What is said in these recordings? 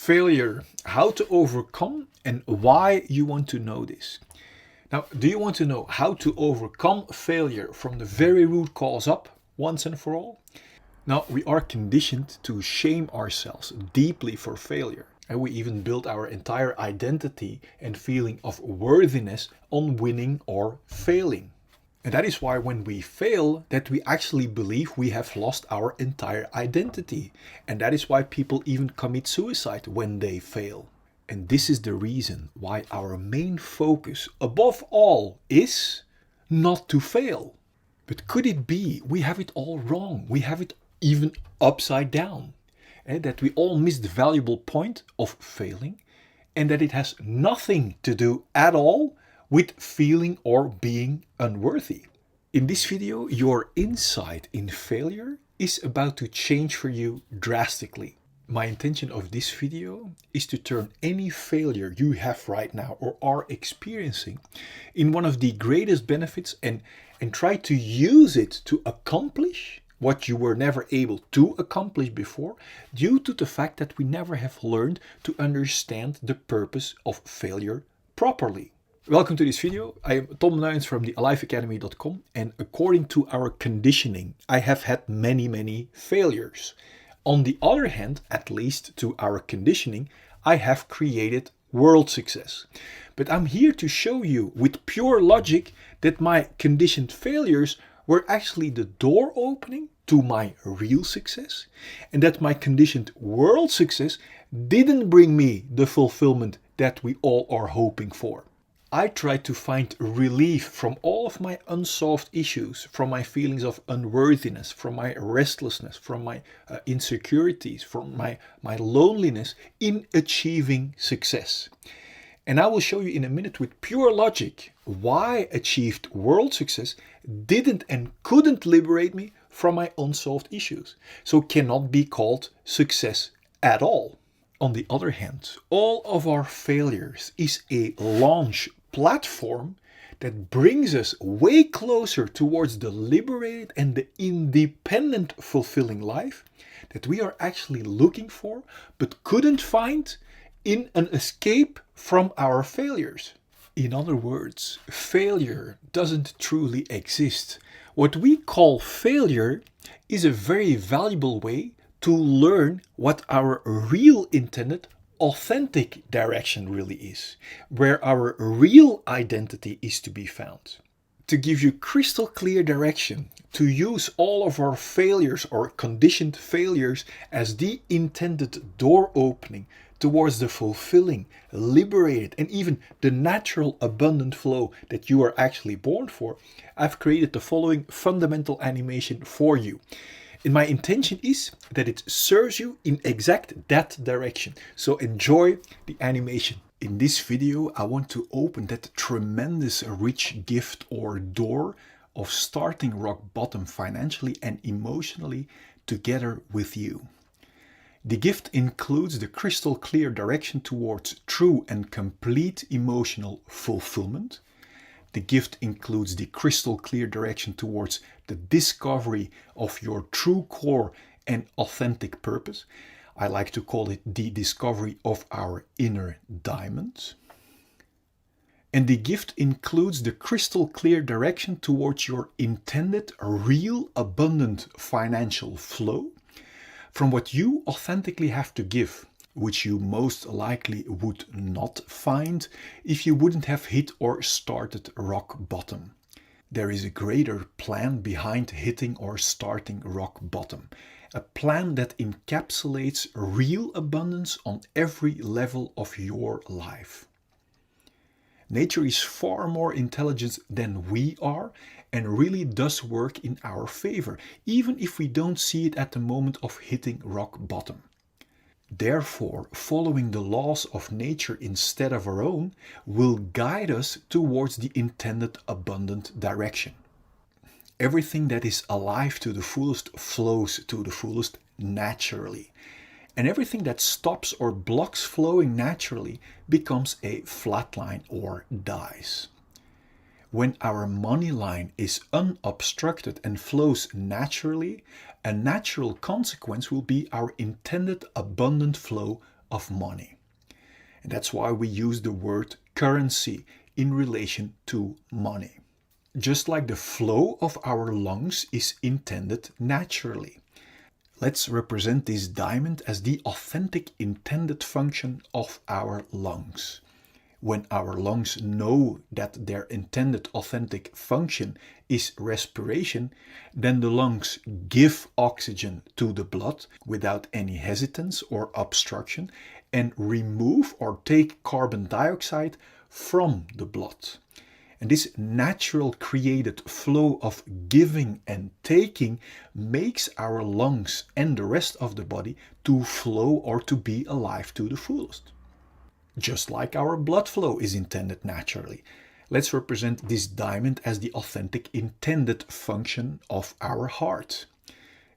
Failure, how to overcome and why you want to know this. Now, do you want to know how to overcome failure from the very root cause up once and for all? Now, we are conditioned to shame ourselves deeply for failure. And we even build our entire identity and feeling of worthiness on winning or failing. And that is why when we fail, that we actually believe we have lost our entire identity. And that is why people even commit suicide when they fail. And this is the reason why our main focus above all is not to fail. But could it be we have it all wrong? We have it even upside down. That we all miss the valuable point of failing and that it has nothing to do at all with feeling or being unworthy. In this video, your insight in failure is about to change for you drastically. My intention of this video is to turn any failure you have right now or are experiencing in one of the greatest benefits and try to use it to accomplish what you were never able to accomplish before due to the fact that we never have learned to understand the purpose of failure properly. Welcome to this video. I am Tom Nuyens from the AliveAcademy.com, and according to our conditioning, I have had many failures. On the other hand, at least to our conditioning, I have created world success. But I'm here to show you with pure logic that my conditioned failures were actually the door opening to my real success, and that my conditioned world success didn't bring me the fulfillment that we all are hoping for. I tried to find relief from all of my unsolved issues, from my feelings of unworthiness, from my restlessness, from my insecurities, from my loneliness in achieving success. And I will show you in a minute with pure logic why achieved world success didn't and couldn't liberate me from my unsolved issues. So cannot be called success at all. On the other hand, all of our failures is a launch platform that brings us way closer towards the liberated and the independent fulfilling life that we are actually looking for but couldn't find in an escape from our failures. In other words, failure doesn't truly exist. What we call failure is a very valuable way to learn what our real intended authentic direction really is, where our real identity is to be found. To give you crystal clear direction, to use all of our failures or conditioned failures as the intended door opening towards the fulfilling, liberated, and even the natural abundant flow that you are actually born for, I've created the following fundamental animation for you. And my intention is that it serves you in exact that direction. So enjoy the animation. In this video, I want to open that tremendous rich gift or door of starting rock bottom financially and emotionally together with you. The gift includes the crystal clear direction towards true and complete emotional fulfillment. The gift includes the crystal clear direction towards the discovery of your true core and authentic purpose. I like to call it the discovery of our inner diamond. And the gift includes the crystal clear direction towards your intended real abundant financial flow from what you authentically have to give, which you most likely would not find if you wouldn't have hit or started rock bottom. There is a greater plan behind hitting or starting rock bottom, a plan that encapsulates real abundance on every level of your life. Nature is far more intelligent than we are and really does work in our favor, even if we don't see it at the moment of hitting rock bottom. Therefore, following the laws of nature instead of our own will guide us towards the intended abundant direction. Everything that is alive to the fullest flows to the fullest naturally. And everything that stops or blocks flowing naturally becomes a flat line or dies. When our money line is unobstructed and flows naturally, a natural consequence will be our intended abundant flow of money. And that's why we use the word currency in relation to money. Just like the flow of our lungs is intended naturally. Let's represent this diamond as the authentic intended function of our lungs. When our lungs know that their intended authentic function is respiration, then the lungs give oxygen to the blood without any hesitance or obstruction and remove or take carbon dioxide from the blood. And this natural created flow of giving and taking makes our lungs and the rest of the body to flow or to be alive to the fullest. Just like our blood flow is intended naturally. Let's represent this diamond as the authentic intended function of our heart.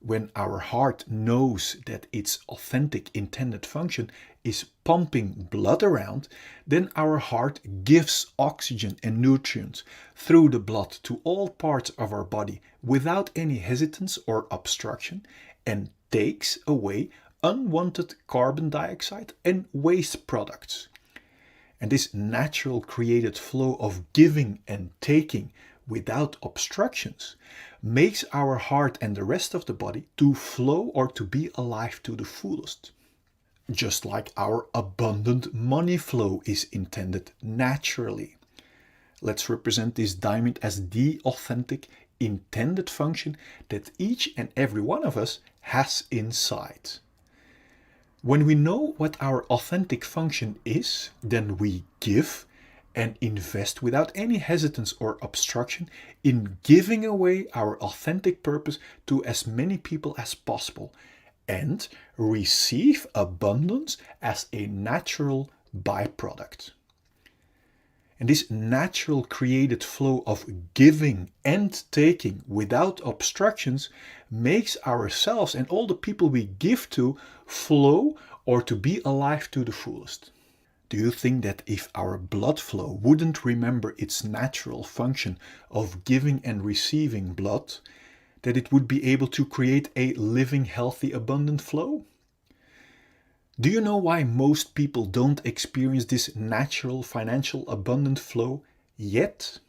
When our heart knows that its authentic intended function is pumping blood around, then our heart gives oxygen and nutrients through the blood to all parts of our body without any hesitance or obstruction and takes away unwanted carbon dioxide and waste products. And this natural created flow of giving and taking without obstructions makes our heart and the rest of the body to flow or to be alive to the fullest. Just like our abundant money flow is intended naturally. Let's represent this diamond as the authentic intended function that each and every one of us has inside. When we know what our authentic function is, then we give and invest without any hesitance or obstruction in giving away our authentic purpose to as many people as possible and receive abundance as a natural byproduct. And this natural created flow of giving and taking without obstructions makes ourselves and all the people we give to flow or to be alive to the fullest. Do you think that if our blood flow wouldn't remember its natural function of giving and receiving blood, that it would be able to create a living, healthy, abundant flow? Do you know why most people don't experience this natural financial abundant flow yet?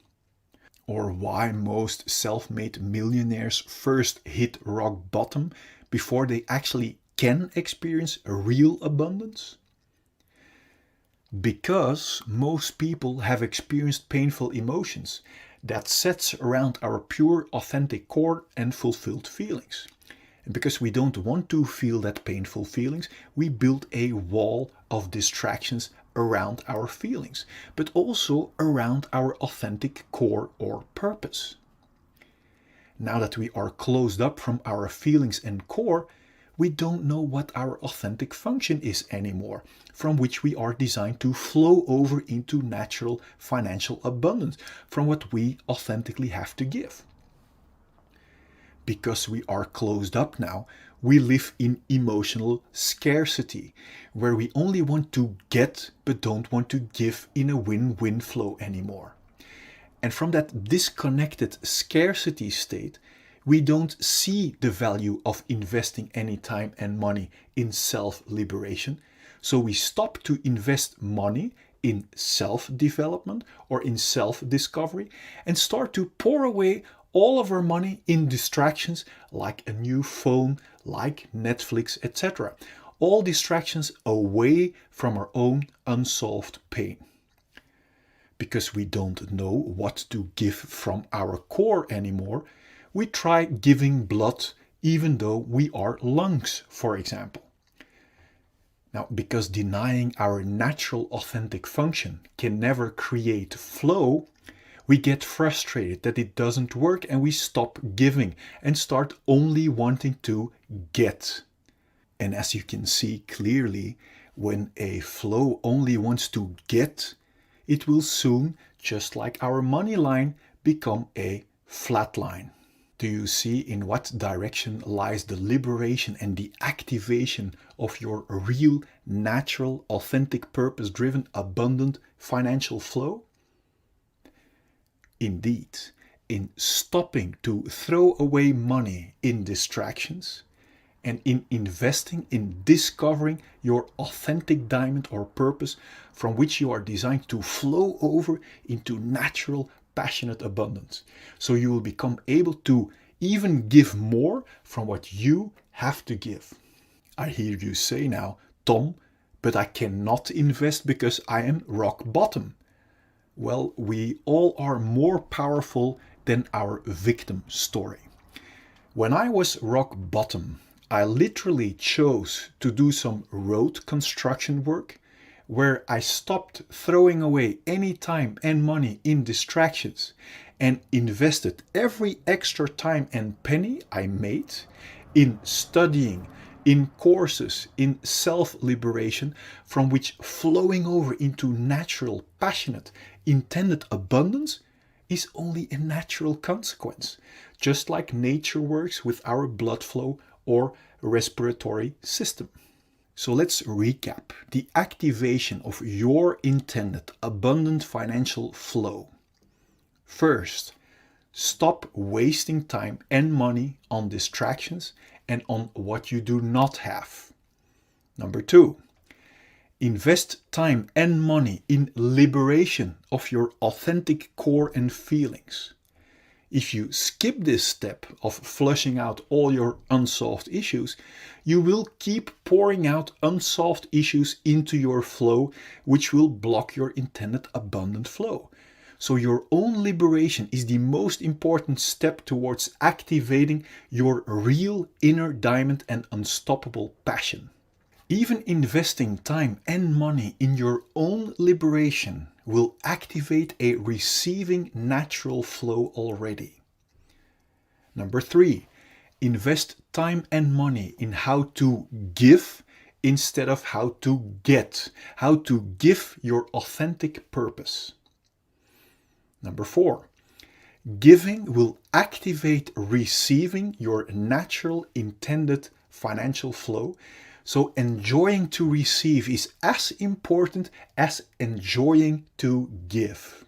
Or why most self-made millionaires first hit rock bottom before they actually can experience a real abundance? Because most people have experienced painful emotions that sets around our pure, authentic core and fulfilled feelings. And because we don't want to feel that painful feelings, we build a wall of distractions around our feelings, but also around our authentic core or purpose. Now that we are closed up from our feelings and core, we don't know what our authentic function is anymore, from which we are designed to flow over into natural financial abundance, from what we authentically have to give. Because we are closed up now, we live in emotional scarcity, where we only want to get but don't want to give in a win-win flow anymore. And from that disconnected scarcity state, we don't see the value of investing any time and money in self-liberation. So we stop to invest money in self-development or in self-discovery and start to pour away all of our money in distractions like a new phone, like Netflix, etc. All distractions away from our own unsolved pain. Because we don't know what to give from our core anymore, we try giving blood even though we are lungs, for example. Now, because denying our natural authentic function can never create flow, we get frustrated that it doesn't work and we stop giving and start only wanting to get. And as you can see clearly, when a flow only wants to get, it will soon, just like our money line, become a flat line. Do you see in what direction lies the liberation and the activation of your real, natural, authentic, purpose-driven, abundant financial flow? Indeed, in stopping to throw away money in distractions and in investing in discovering your authentic diamond or purpose from which you are designed to flow over into natural, passionate abundance. So you will become able to even give more from what you have to give. I hear you say now, Tom, but I cannot invest because I am rock bottom. Well, we all are more powerful than our victim story. When I was rock bottom, I literally chose to do some road construction work where I stopped throwing away any time and money in distractions and invested every extra time and penny I made in studying, in courses, in self-liberation, from which flowing over into natural, passionate, intended abundance is only a natural consequence, just like nature works with our blood flow or respiratory system. So let's recap the activation of your intended abundant financial flow. First, stop wasting time and money on distractions and on what you do not have. Number 2, invest time and money in liberation of your authentic core and feelings. If you skip this step of flushing out all your unsolved issues, you will keep pouring out unsolved issues into your flow, which will block your intended abundant flow. So your own liberation is the most important step towards activating your real inner diamond and unstoppable passion. Even investing time and money in your own liberation will activate a receiving natural flow already. Number 3, invest time and money in how to give instead of how to get, how to give your authentic purpose. Number 4, giving will activate receiving your natural intended financial flow. So enjoying to receive is as important as enjoying to give.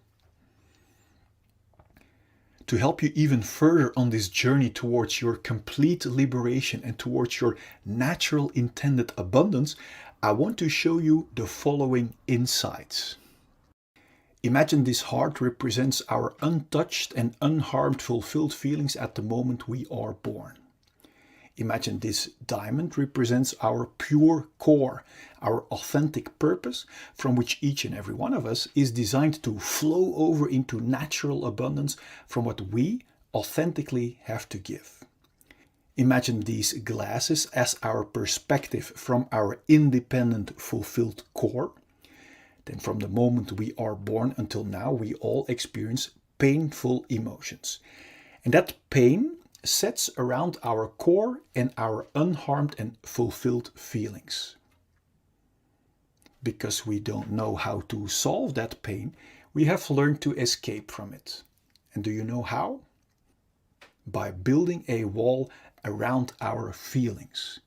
To help you even further on this journey towards your complete liberation and towards your natural intended abundance, I want to show you the following insights. Imagine this heart represents our untouched and unharmed fulfilled feelings at the moment we are born. Imagine this diamond represents our pure core, our authentic purpose, from which each and every one of us is designed to flow over into natural abundance from what we authentically have to give. Imagine these glasses as our perspective from our independent, fulfilled core. Then from the moment we are born until now, we all experience painful emotions. And that pain sets around our core and our unharmed and fulfilled feelings. Because we don't know how to solve that pain, we have learned to escape from it. And do you know how? By building a wall around our feelings.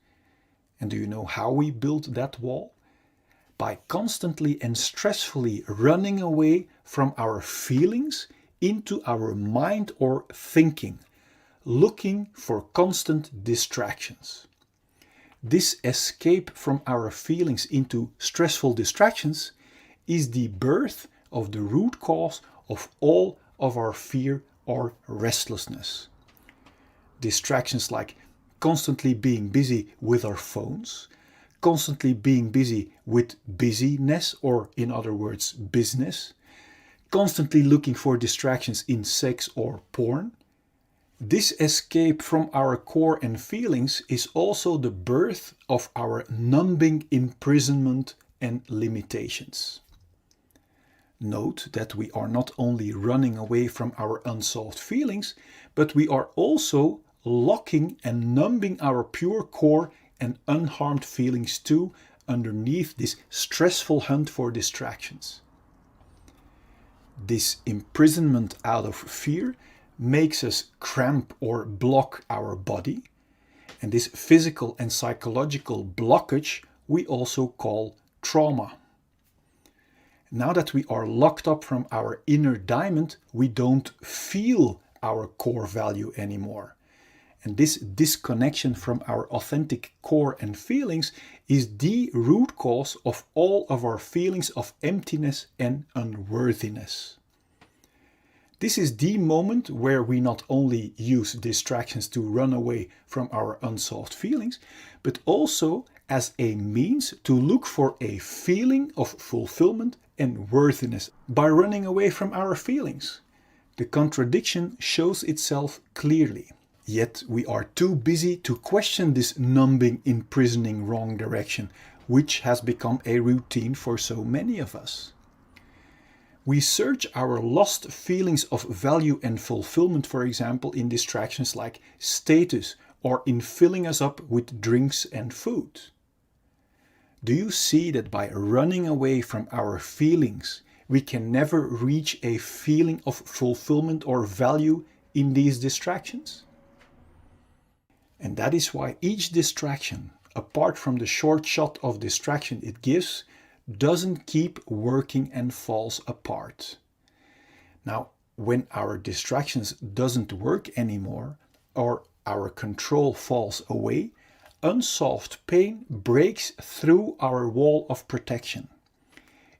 And do you know how we build that wall? By constantly and stressfully running away from our feelings into our mind or thinking, looking for constant distractions. This escape from our feelings into stressful distractions is the birth of the root cause of all of our fear or restlessness. Distractions like constantly being busy with our phones, constantly being busy with busyness, or in other words, business, constantly looking for distractions in sex or porn. This escape from our core and feelings is also the birth of our numbing imprisonment and limitations. Note that we are not only running away from our unsolved feelings, but we are also locking and numbing our pure core and unharmed feelings too underneath this stressful hunt for distractions. This imprisonment out of fear makes us cramp or block our body, and this physical and psychological blockage we also call trauma. Now that we are locked up from our inner diamond, we don't feel our core value anymore. And this disconnection from our authentic core and feelings is the root cause of all of our feelings of emptiness and unworthiness. This is the moment where we not only use distractions to run away from our unsolved feelings, but also as a means to look for a feeling of fulfillment and worthiness by running away from our feelings. The contradiction shows itself clearly. Yet we are too busy to question this numbing, imprisoning wrong direction, which has become a routine for so many of us. We search our lost feelings of value and fulfillment, for example, in distractions like status or in filling us up with drinks and food. Do you see that by running away from our feelings, we can never reach a feeling of fulfillment or value in these distractions? And that is why each distraction, apart from the short shot of distraction it gives, doesn't keep working and falls apart. Now, when our distractions doesn't work anymore or our control falls away, unsolved pain breaks through our wall of protection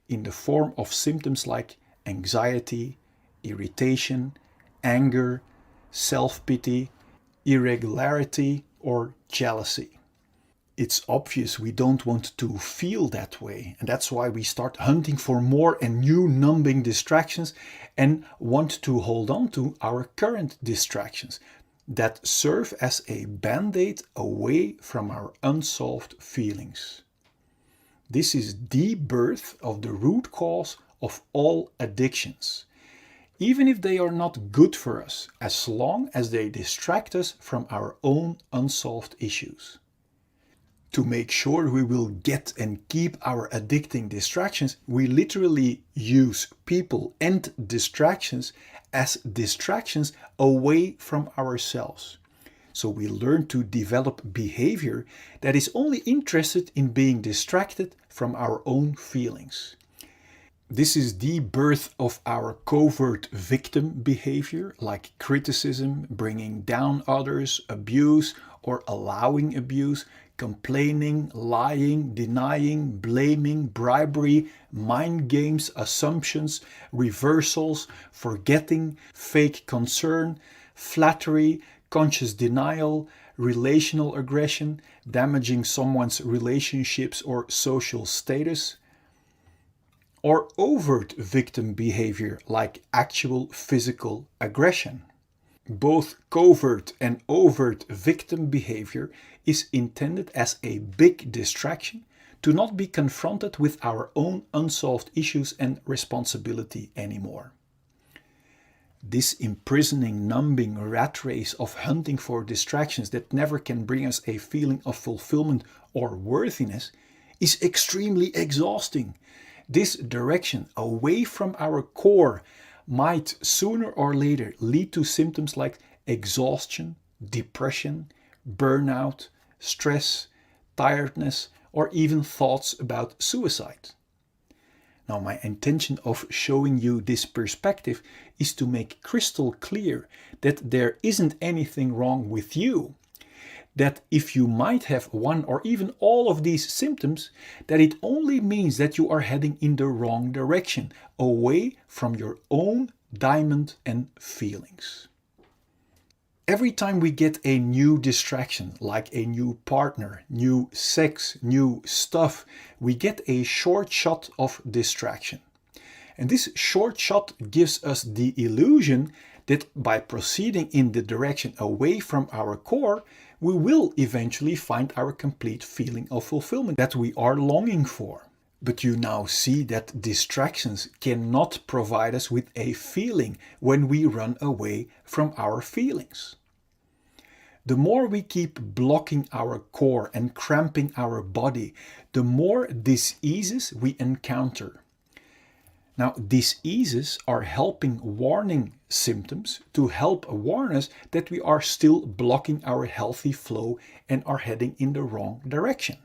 in the form of symptoms like anxiety, irritation, anger, self-pity, irregularity, or jealousy. It's obvious we don't want to feel that way, and that's why we start hunting for more and new numbing distractions and want to hold on to our current distractions that serve as a band-aid away from our unsolved feelings. This is the birth of the root cause of all addictions, even if they are not good for us, as long as they distract us from our own unsolved issues. To make sure we will get and keep our addicting distractions, we literally use people and distractions as distractions away from ourselves. So we learn to develop behavior that is only interested in being distracted from our own feelings. This is the birth of our covert victim behavior, like criticism, bringing down others, abuse or allowing abuse, complaining, lying, denying, blaming, bribery, mind games, assumptions, reversals, forgetting, fake concern, flattery, conscious denial, relational aggression, damaging someone's relationships or social status, or overt victim behavior like actual physical aggression. Both covert and overt victim behavior is intended as a big distraction to not be confronted with our own unsolved issues and responsibility anymore. This imprisoning, numbing rat race of hunting for distractions that never can bring us a feeling of fulfillment or worthiness is extremely exhausting. This direction away from our core might sooner or later lead to symptoms like exhaustion, depression, burnout, stress, tiredness, or even thoughts about suicide. Now, my intention of showing you this perspective is to make crystal clear that there isn't anything wrong with you. That if you might have one or even all of these symptoms, that it only means that you are heading in the wrong direction, away from your own diamond and feelings. Every time we get a new distraction, like a new partner, new sex, new stuff, we get a short shot of distraction. And this short shot gives us the illusion that by proceeding in the direction away from our core, we will eventually find our complete feeling of fulfillment that we are longing for. But you now see that distractions cannot provide us with a feeling when we run away from our feelings. The more we keep blocking our core and cramping our body, the more diseases we encounter. Now, diseases are helping warning symptoms to help warn us that we are still blocking our healthy flow and are heading in the wrong direction.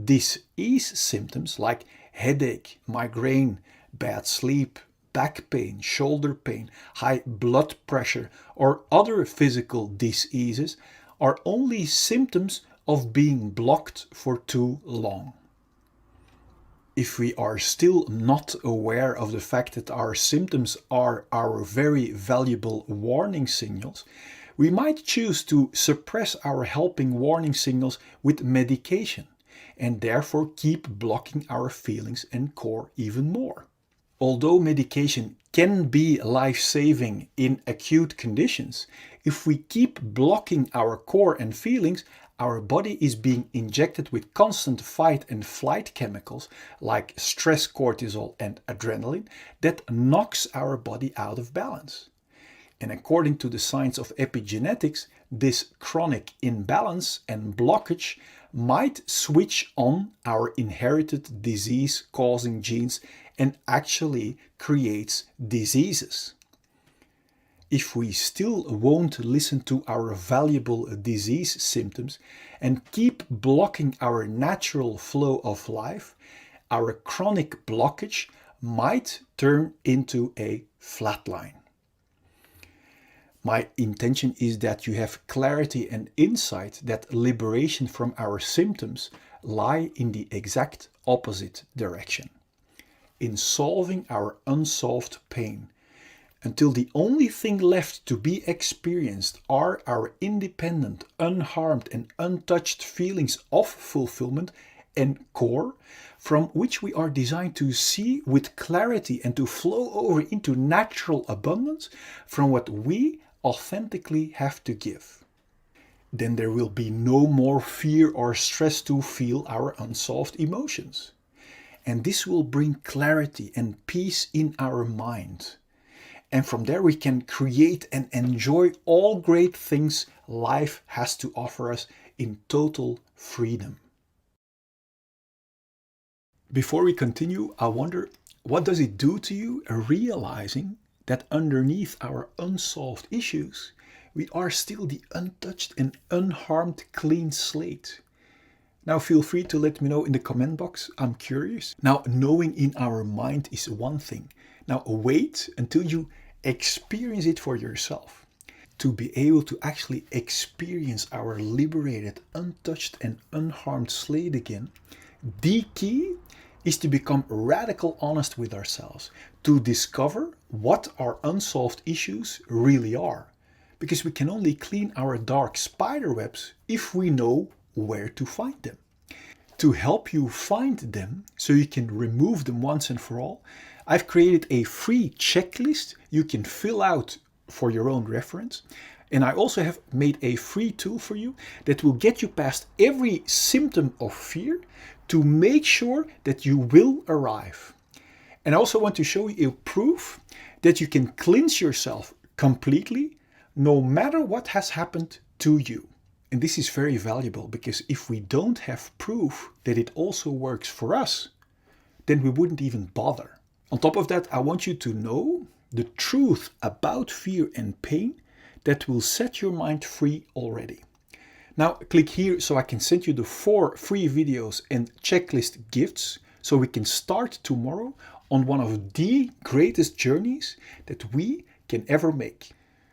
Disease symptoms like headache, migraine, bad sleep, back pain, shoulder pain, high blood pressure, or other physical diseases are only symptoms of being blocked for too long. If we are still not aware of the fact that our symptoms are our very valuable warning signals, we might choose to suppress our helping warning signals with medication and therefore keep blocking our feelings and core even more. Although medication can be life-saving in acute conditions, if we keep blocking our core and feelings, our body is being injected with constant fight and flight chemicals like stress cortisol and adrenaline that knocks our body out of balance. And according to the science of epigenetics, this chronic imbalance and blockage might switch on our inherited disease-causing genes and actually creates diseases. If we still won't listen to our valuable disease symptoms and keep blocking our natural flow of life, our chronic blockage might turn into a flatline. My intention is that you have clarity and insight that liberation from our symptoms lie in the exact opposite direction, in solving our unsolved pain, until the only thing left to be experienced are our independent, unharmed and untouched feelings of fulfillment and core, from which we are designed to see with clarity and to flow over into natural abundance from what we authentically have to give. Then there will be no more fear or stress to feel our unsolved emotions. And this will bring clarity and peace in our mind. And from there we can create and enjoy all great things life has to offer us in total freedom. Before we continue, I wonder, what does it do to you realizing that underneath our unsolved issues, we are still the untouched and unharmed clean slate? Now feel free to let me know in the comment box, I'm curious. Now knowing in our mind is one thing. Now wait until you experience it for yourself. To be able to actually experience our liberated, untouched and unharmed slate again, the key is to become radical honest with ourselves, to discover what our unsolved issues really are. Because we can only clean our dark spider webs if we know where to find them. To help you find them, so you can remove them once and for all, I've created a free checklist you can fill out for your own reference. And I also have made a free tool for you that will get you past every symptom of fear to make sure that you will arrive. And I also want to show you a proof that you can cleanse yourself completely no matter what has happened to you. And this is very valuable because if we don't have proof that it also works for us, then we wouldn't even bother. On top of that, I want you to know the truth about fear and pain that will set your mind free already. Now click here so I can send you the 4 free videos and checklist gifts so we can start tomorrow on one of the greatest journeys that we can ever make.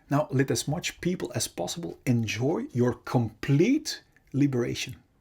Now let as much people as possible enjoy your complete liberation.